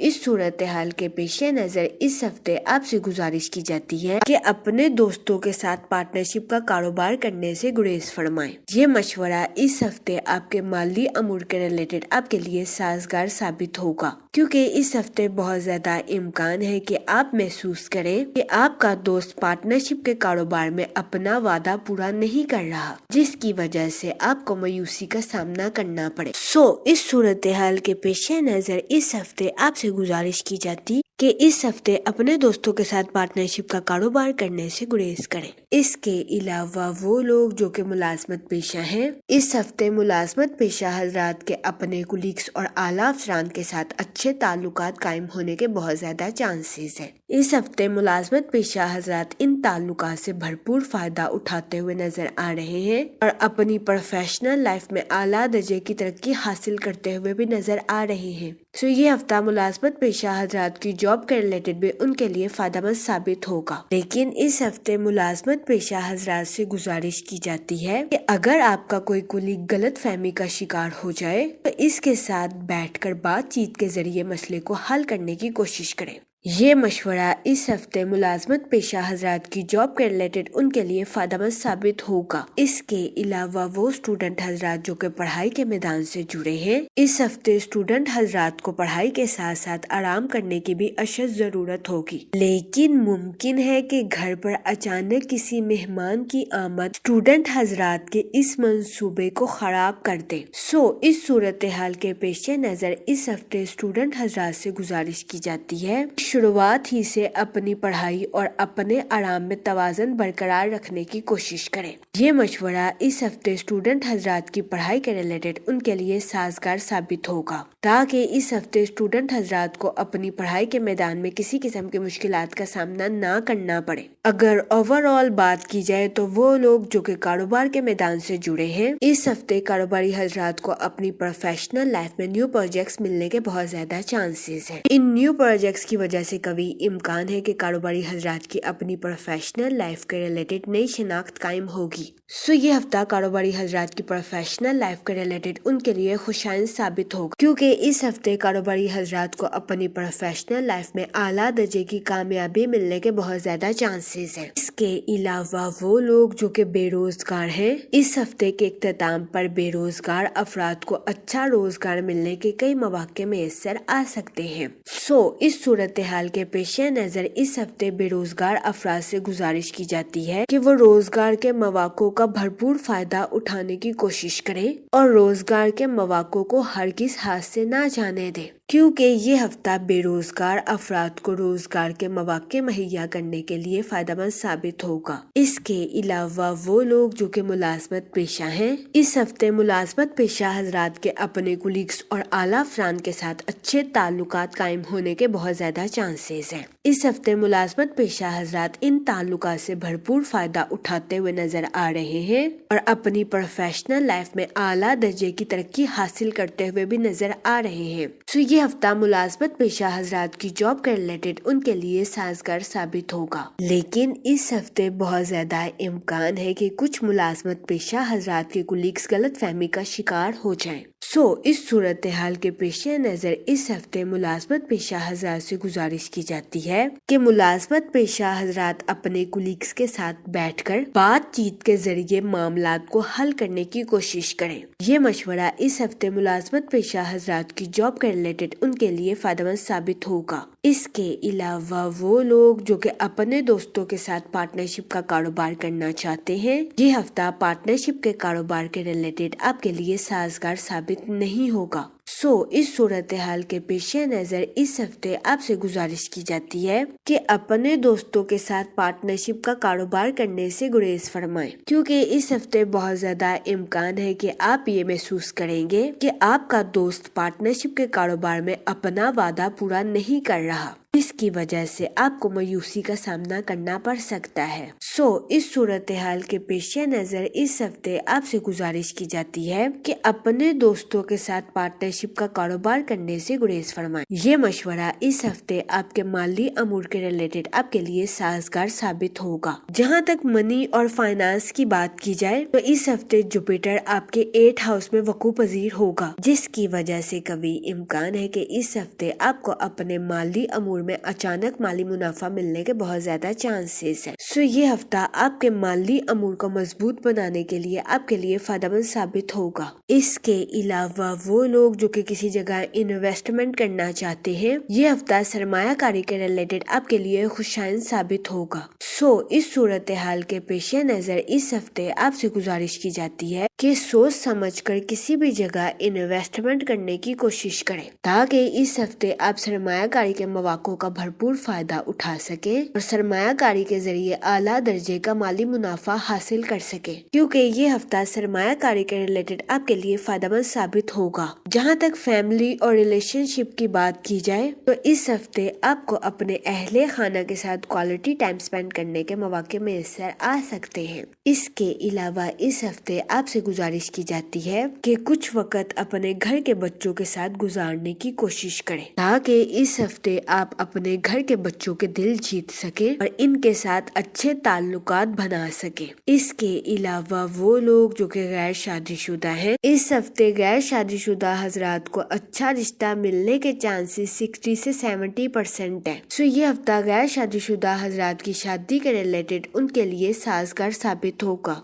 اس صورتحال کے پیش نظر اس ہفتے آپ سے گزارش کی جاتی ہے کہ اپنے دوستوں کے ساتھ پارٹنرشپ کا کاروبار کرنے سے گریز فرمائیں۔ یہ مشورہ اس ہفتے آپ کے مالی امور کے ریلیٹڈ آپ کے لیے سازگار ثابت ہوگا، کیونکہ اس ہفتے بہت زیادہ امکان ہے کہ آپ محسوس کریں کہ آپ کا دوست پارٹنرشپ کے کاروبار میں اپنا وعدہ پورا نہیں کر رہا، جس کی وجہ سے آپ کو مایوسی کا سامنا کرنا پڑے۔ اس صورتحال کے پیش نظر اس ہفتے آپ سے گزارش کی جاتی کہ اس ہفتے اپنے دوستوں کے ساتھ پارٹنرشپ کا کاروبار کرنے سے گریز کریں۔ اس کے علاوہ وہ لوگ جو کہ ملازمت پیشہ ہیں، اس ہفتے ملازمت پیشہ حضرات کے اپنے کولیگز اور اعلیٰ افسران کے ساتھ اچھے تعلقات قائم ہونے کے بہت زیادہ چانسز ہیں۔ اس ہفتے ملازمت پیشہ حضرات ان تعلقات سے بھرپور فائدہ اٹھاتے ہوئے نظر آ رہے ہیں اور اپنی پروفیشنل لائف میں اعلیٰ درجے کی ترقی حاصل کرتے ہوئے بھی نظر آ رہے ہیں۔ یہ ہفتہ ملازمت پیشہ حضرات کی جاب کے ریلیٹڈ بھی ان کے لیے فائدہ مند ثابت ہوگا، لیکن اس ہفتے ملازمت پیشہ حضرات سے گزارش کی جاتی ہے کہ اگر آپ کا کوئی کولیگ غلط فہمی کا شکار ہو جائے تو اس کے ساتھ بیٹھ کر بات چیت کے ذریعے مسئلے کو حل کرنے کی کوشش کریں۔ یہ مشورہ اس ہفتے ملازمت پیشہ حضرات کی جاب کے ریلیٹڈ ان کے لیے فائدہ مند ثابت ہوگا۔ اس کے علاوہ وہ اسٹوڈنٹ حضرات جو کہ پڑھائی کے میدان سے جڑے ہیں، اس ہفتے اسٹوڈنٹ حضرات کو پڑھائی کے ساتھ ساتھ آرام کرنے کی بھی اشد ضرورت ہوگی، لیکن ممکن ہے کہ گھر پر اچانک کسی مہمان کی آمد اسٹوڈنٹ حضرات کے اس منصوبے کو خراب کر دے۔ اس صورتحال کے پیش نظر اس ہفتے اسٹوڈنٹ حضرات سے گزارش کی جاتی ہے شروعات ہی سے اپنی پڑھائی اور اپنے آرام میں توازن برقرار رکھنے کی کوشش کریں۔ یہ مشورہ اس ہفتے اسٹوڈنٹ حضرات کی پڑھائی کے ریلیٹڈ ان کے لیے سازگار ثابت ہوگا، تاکہ اس ہفتے اسٹوڈنٹ حضرات کو اپنی پڑھائی کے میدان میں کسی قسم کی مشکلات کا سامنا نہ کرنا پڑے۔ اگر اوور آل بات کی جائے تو وہ لوگ جو کہ کاروبار کے میدان سے جڑے ہیں، اس ہفتے کاروباری حضرات کو اپنی پروفیشنل لائف میں نیو پروجیکٹس ملنے کے بہت زیادہ چانسز ہیں۔ ان نیو پروجیکٹس کی وجہ سے کبھی امکان ہے کہ کاروباری حضرات کی اپنی پروفیشنل لائف کے ریلیٹڈ نئی شناخت قائم ہوگی۔ یہ ہفتہ کاروباری حضرات کی پروفیشنل لائف کے ریلیٹڈ ان کے لیے خوشائند ثابت ہوگا، کیونکہ اس ہفتے کاروباری حضرات کو اپنی پروفیشنل لائف میں اعلیٰ درجے کی کامیابی ملنے کے بہت زیادہ چانسز ہیں۔ اس کے علاوہ وہ لوگ جو کہ بے روزگار ہیں، اس ہفتے کے اختتام پر بے روزگار افراد کو اچھا روزگار ملنے کے کئی مواقع میسر آ سکتے ہیں۔ اس صورتحال کے پیش نظر اس ہفتے بے روزگار افراد سے گزارش کی جاتی ہے کہ وہ روزگار کے مواقع کا بھرپور فائدہ اٹھانے کی کوشش کریں اور روزگار کے مواقع کو ہرگز ہاتھ سے نہ جانے دیں، کیونکہ یہ ہفتہ بے روزگار افراد کو روزگار کے مواقع مہیا کرنے کے لیے فائدہ مند ثابت ہوگا۔ اس کے علاوہ وہ لوگ جو کہ ملازمت پیشہ ہیں، اس ہفتے ملازمت پیشہ حضرات کے اپنے کولیگز اور اعلیٰ افسران کے ساتھ اچھے تعلقات قائم ہونے کے بہت زیادہ چانسز ہیں۔ اس ہفتے ملازمت پیشہ حضرات ان تعلقات سے بھرپور فائدہ اٹھاتے ہوئے نظر آ رہے ہیں اور اپنی پروفیشنل لائف میں اعلیٰ درجے کی ترقی حاصل کرتے ہوئے بھی نظر آ رہے ہیں۔ یہ ہفتہ ملازمت پیشہ حضرات کی جاب کے ریلیٹڈ ان کے لیے سازگار ثابت ہوگا، لیکن اس ہفتے بہت زیادہ امکان ہے کہ کچھ ملازمت پیشہ حضرات کے کولیگز غلط فہمی کا شکار ہو جائیں۔ اس صورتحال کے پیش نظر اس ہفتے ملازمت پیشہ حضرات سے گزارش کی جاتی ہے کہ ملازمت پیشہ حضرات اپنے کولیگز کے ساتھ بیٹھ کر بات چیت کے ذریعے معاملات کو حل کرنے کی کوشش کریں۔ یہ مشورہ اس ہفتے ملازمت پیشہ حضرات کی جاب کے ریلیٹڈ ان کے لیے فائدہ مند ثابت ہوگا۔ اس کے علاوہ وہ لوگ جو کہ اپنے دوستوں کے ساتھ پارٹنرشپ کا کاروبار کرنا چاہتے ہیں، یہ ہفتہ پارٹنرشپ کے کاروبار کے ریلیٹڈ آپ کے لیے سازگار ثابت نہیں ہوگا۔ اس صورتحال کے پیش نظر اس ہفتے آپ سے گزارش کی جاتی ہے کہ اپنے دوستوں کے ساتھ پارٹنرشپ کا کاروبار کرنے سے گریز فرمائیں، کیونکہ اس ہفتے بہت زیادہ امکان ہے کہ آپ یہ محسوس کریں گے کہ آپ کا دوست پارٹنرشپ کے کاروبار میں اپنا وعدہ پورا نہیں کر رہا، جس کی وجہ سے آپ کو مایوسی کا سامنا کرنا پڑ سکتا ہے۔ اس صورتحال کے پیش نظر اس ہفتے آپ سے گزارش کی جاتی ہے کہ اپنے دوستوں کے ساتھ پارٹنرشپ کا کاروبار کرنے سے گریز فرمائیں۔ یہ مشورہ اس ہفتے آپ کے مالی امور کے ریلیٹڈ آپ کے لیے سازگار ثابت ہوگا۔ جہاں تک منی اور فائنانس کی بات کی جائے تو اس ہفتے جوپیٹر آپ کے 8 ہاؤس میں وقوع پذیر ہوگا، جس کی وجہ سے کبھی امکان ہے کہ اس ہفتے آپ کو اپنے مالی امور میں اچانک مالی منافع ملنے کے بہت زیادہ چانسز ہیں۔ یہ ہفتہ آپ کے مالی امور کو مضبوط بنانے کے لیے آپ کے لیے فائدہ مند ثابت ہوگا۔ اس کے علاوہ وہ لوگ جو کہ کسی جگہ انویسٹمنٹ کرنا چاہتے ہیں، یہ ہفتہ سرمایہ کاری کے ریلیٹڈ آپ کے لیے خوشائن ثابت ہوگا۔ اس صورتحال کے پیش نظر اس ہفتے آپ سے گزارش کی جاتی ہے کہ سوچ سمجھ کر کسی بھی جگہ انویسٹمنٹ کرنے کی کوشش کریں تاکہ اس ہفتے آپ سرمایہ کاری کے مواقع کا بھرپور فائدہ اٹھا سکیں اور سرمایہ کاری کے ذریعے اعلیٰ درجے کا مالی منافع حاصل کر سکیں، کیونکہ یہ ہفتہ سرمایہ کاری کے ریلیٹڈ آپ کے لیے فائدہ مند ثابت ہوگا۔ جہاں تک فیملی اور ریلیشن شپ کی بات کی جائے تو اس ہفتے آپ کو اپنے اہل خانہ کے ساتھ کوالٹی ٹائم سپینڈ کرنے کے مواقع میسر آ سکتے ہیں۔ اس کے علاوہ اس ہفتے آپ سے گزارش کی جاتی ہے کہ کچھ وقت اپنے گھر کے بچوں کے ساتھ گزارنے کی کوشش کریں تاکہ اس ہفتے آپ اپنے گھر کے بچوں کے دل جیت سکیں اور ان کے ساتھ اچھے تعلقات بنا سکیں۔ اس کے علاوہ وہ لوگ جو کہ غیر شادی شدہ ہیں، اس ہفتے غیر شادی شدہ حضرات کو اچھا رشتہ ملنے کے چانسز 60 سے 70% ہیں۔ یہ ہفتہ غیر شادی شدہ حضرات کی شادی کے ریلیٹڈ ان کے لیے سازگار ثابت ہوگا۔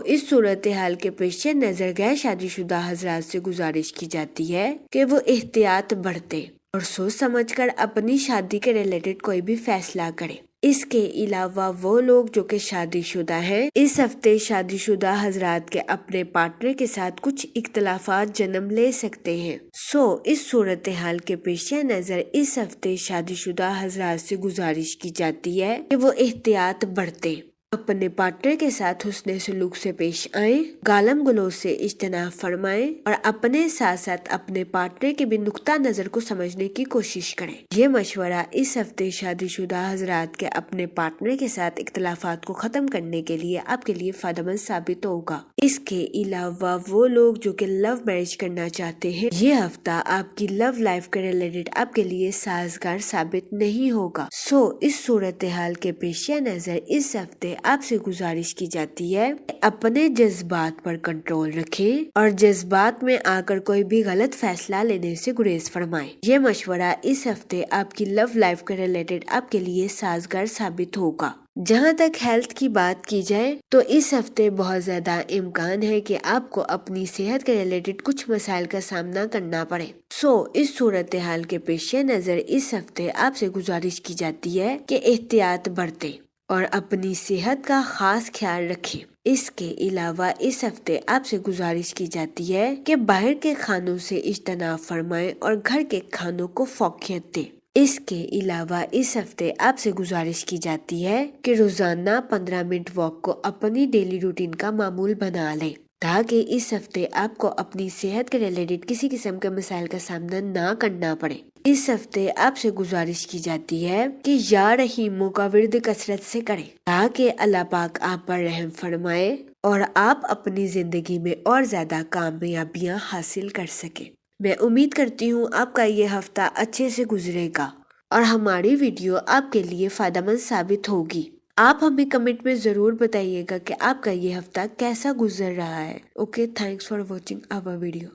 اس صورتحال کے پیش نظر غیر شادی شدہ حضرات سے گزارش کی جاتی ہے کہ وہ احتیاط برتیں اور سوچ سمجھ کر اپنی شادی کے ریلیٹڈ کوئی بھی فیصلہ کریں۔ اس کے علاوہ وہ لوگ جو کہ شادی شدہ ہیں، اس ہفتے شادی شدہ حضرات کے اپنے پارٹنر کے ساتھ کچھ اختلافات جنم لے سکتے ہیں۔ اس صورتحال کے پیش نظر اس ہفتے شادی شدہ حضرات سے گزارش کی جاتی ہے کہ وہ احتیاط برتیں، اپنے پارٹنر کے ساتھ حسن سلوک سے پیش آئیں، گالم گلوچ سے اجتناب فرمائیں اور اپنے ساتھ ساتھ اپنے پارٹنر کے بھی نقطہ نظر کو سمجھنے کی کوشش کریں۔ یہ مشورہ اس ہفتے شادی شدہ حضرات کے اپنے پارٹنر کے ساتھ اختلافات کو ختم کرنے کے لیے آپ کے لیے فائدہ مند ثابت ہوگا۔ اس کے علاوہ وہ لوگ جو کہ لو میرج کرنا چاہتے ہیں، یہ ہفتہ آپ کی لو لائف کے ریلیٹڈ آپ کے لیے سازگار ثابت نہیں ہوگا۔ اس صورتحال کے پیش نظر اس ہفتے آپ سے گزارش کی جاتی ہے کہ اپنے جذبات پر کنٹرول رکھیں اور جذبات میں آ کر کوئی بھی غلط فیصلہ لینے سے گریز فرمائیں۔ یہ مشورہ اس ہفتے آپ کی لو لائف کے ریلیٹڈ آپ کے لیے سازگار ثابت ہوگا۔ جہاں تک ہیلتھ کی بات کی جائے تو اس ہفتے بہت زیادہ امکان ہے کہ آپ کو اپنی صحت کے ریلیٹڈ کچھ مسائل کا سامنا کرنا پڑے۔ اس صورتحال کے پیش نظر اس ہفتے آپ سے گزارش کی جاتی ہے کہ احتیاط برتیں اور اپنی صحت کا خاص خیال رکھیں۔ اس کے علاوہ اس ہفتے آپ سے گزارش کی جاتی ہے کہ باہر کے کھانوں سے اجتناب فرمائیں اور گھر کے کھانوں کو فوقیت دیں۔ اس کے علاوہ اس ہفتے آپ سے گزارش کی جاتی ہے کہ روزانہ 15 منٹ واک کو اپنی ڈیلی روٹین کا معمول بنا لیں تاکہ اس ہفتے آپ کو اپنی صحت کے ریلیٹڈ کسی قسم کے مسائل کا سامنا نہ کرنا پڑے۔ اس ہفتے آپ سے گزارش کی جاتی ہے کہ یا رحیموں کا ورد کثرت سے کریں تاکہ اللہ پاک آپ پر رحم فرمائے اور آپ اپنی زندگی میں اور زیادہ کامیابیاں حاصل کر سکیں۔ میں امید کرتی ہوں آپ کا یہ ہفتہ اچھے سے گزرے گا اور ہماری ویڈیو آپ کے لیے فائدہ مند ثابت ہوگی۔ آپ ہمیں کمنٹ میں ضرور بتائیے گا کہ آپ کا یہ ہفتہ کیسا گزر رہا ہے۔ Okay, thanks for watching our video.